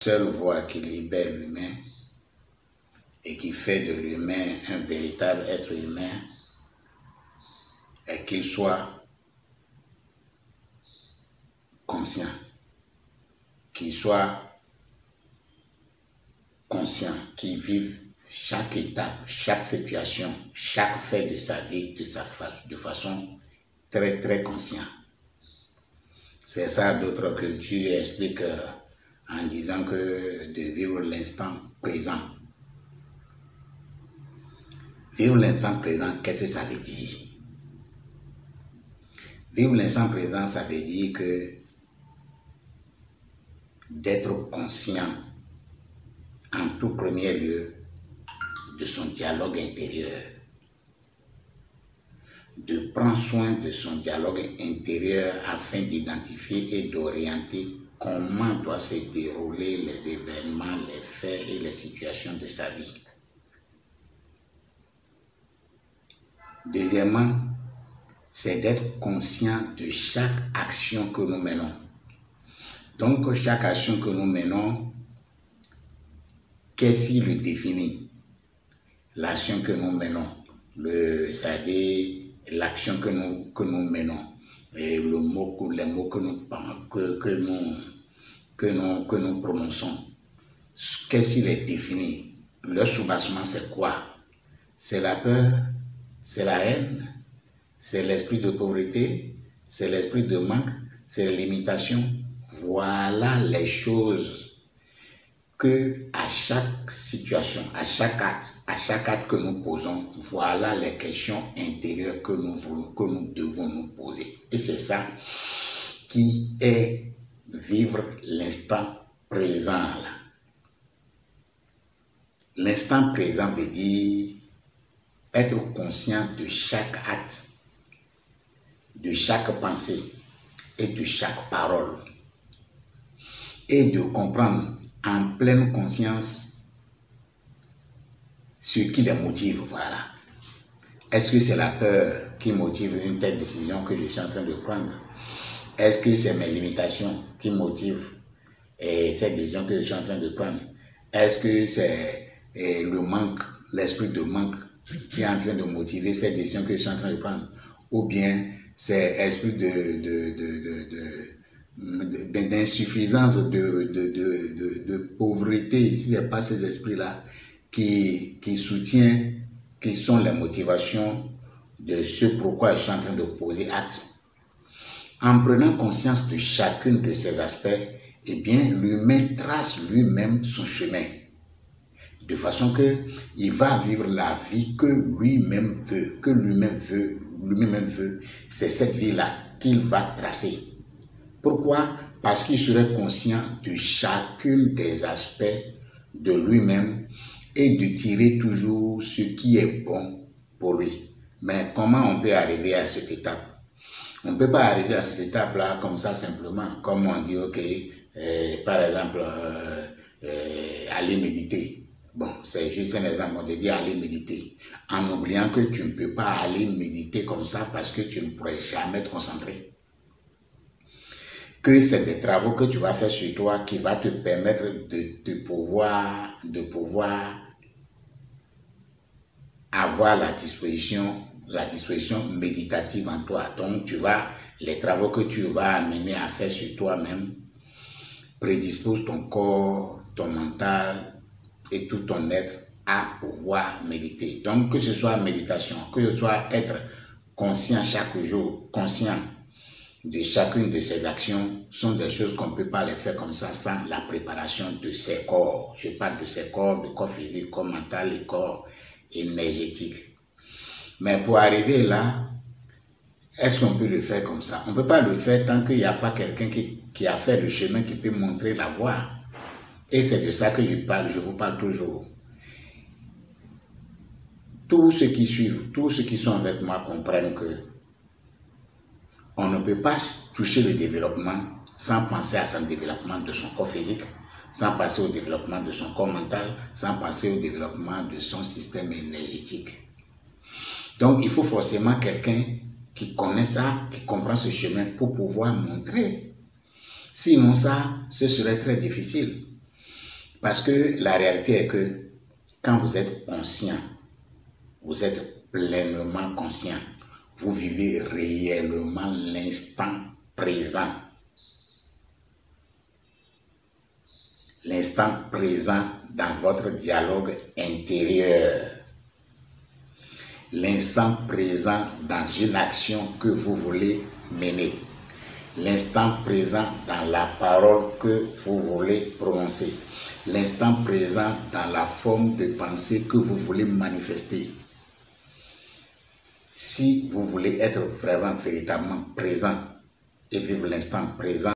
seule voie qui libère l'humain et qui fait de l'humain un véritable être humain est qu'il soit conscient, qu'il soit conscient, qu'il vive chaque étape, chaque situation, chaque fait de sa vie de façon très très consciente. C'est ça d'autres cultures expliquent en disant que de vivre l'instant présent. Vivre l'instant présent, qu'est-ce que ça veut dire? Vivre l'instant présent, ça veut dire que d'être conscient en tout premier lieu de son dialogue intérieur, de prendre soin de son dialogue intérieur afin d'identifier et d'orienter comment doivent se dérouler les événements, les faits et les situations de sa vie. Deuxièmement, c'est d'être conscient de chaque action que nous menons. Donc, chaque action que nous menons, qu'est-ce qui le définit? L'action que nous menons, c'est-à-dire l'action que nous menons, et les mots que nous prononçons, qu'est-ce qui les définit? Leur soubassement, c'est quoi? C'est la peur, c'est la haine, c'est l'esprit de pauvreté, c'est l'esprit de manque, c'est la limitation. Voilà les choses que à chaque situation, à chaque acte que nous posons, voilà les questions intérieures que nous devons nous poser. Et c'est ça qui est vivre l'instant présent. L'instant présent veut dire être conscient de chaque acte, de chaque pensée et de chaque parole. Et de comprendre en pleine conscience ce qui les motive, voilà. Est-ce que c'est la peur qui motive une telle décision que je suis en train de prendre? Est-ce que c'est mes limitations qui motivent cette décision que je suis en train de prendre? Est-ce que c'est le manque, l'esprit de manque qui est en train de motiver cette décision que je suis en train de prendre? Ou bien c'est l'esprit d'insuffisance, de pauvreté, si ce n'est pas ces esprits-là qui soutiennent, qui sont les motivations de ce pourquoi je suis en train de poser acte. En prenant conscience de chacun de ces aspects, eh bien, l'humain trace lui-même son chemin, de façon qu'il va vivre la vie que lui-même veut, c'est cette vie-là qu'il va tracer. Pourquoi? Parce qu'il serait conscient de chacun des aspects de lui-même et de tirer toujours ce qui est bon pour lui. Mais comment on peut arriver à cette étape? On ne peut pas arriver à cette étape-là comme ça simplement, comme on dit, ok, par exemple, aller méditer. Bon, c'est juste un exemple, on te dit aller méditer, en oubliant que tu ne peux pas aller méditer comme ça parce que tu ne pourrais jamais te concentrer. Que c'est des travaux que tu vas faire sur toi qui va te permettre de pouvoir avoir la disposition méditative en toi. Donc, les travaux que tu vas amener à faire sur toi-même prédisposent ton corps, ton mental et tout ton être à pouvoir méditer. Donc, que ce soit méditation, que ce soit être conscient chaque jour, conscient de chacune de ces actions, sont des choses qu'on ne peut pas les faire comme ça sans la préparation de ces corps. Je parle de ces corps, de corps physique, corps mental et corps énergétique. Mais pour arriver là, est-ce qu'on peut le faire comme ça? On ne peut pas le faire tant qu'il n'y a pas quelqu'un qui a fait le chemin, qui peut montrer la voie. Et c'est de ça que je vous parle toujours. Tous ceux qui suivent, tous ceux qui sont avec moi comprennent que on ne peut pas toucher le développement sans penser à son développement de son corps physique, sans passer au développement de son corps mental, sans passer au développement de son système énergétique. Donc, il faut forcément quelqu'un qui connaît ça, qui comprend ce chemin pour pouvoir montrer. Sinon ça, ce serait très difficile. Parce que la réalité est que quand vous êtes conscient, vous êtes pleinement conscient, vous vivez réellement l'instant présent. L'instant présent dans votre dialogue intérieur. L'instant présent dans une action que vous voulez mener. L'instant présent dans la parole que vous voulez prononcer. L'instant présent dans la forme de pensée que vous voulez manifester. Si vous voulez être vraiment, véritablement présent et vivre l'instant présent,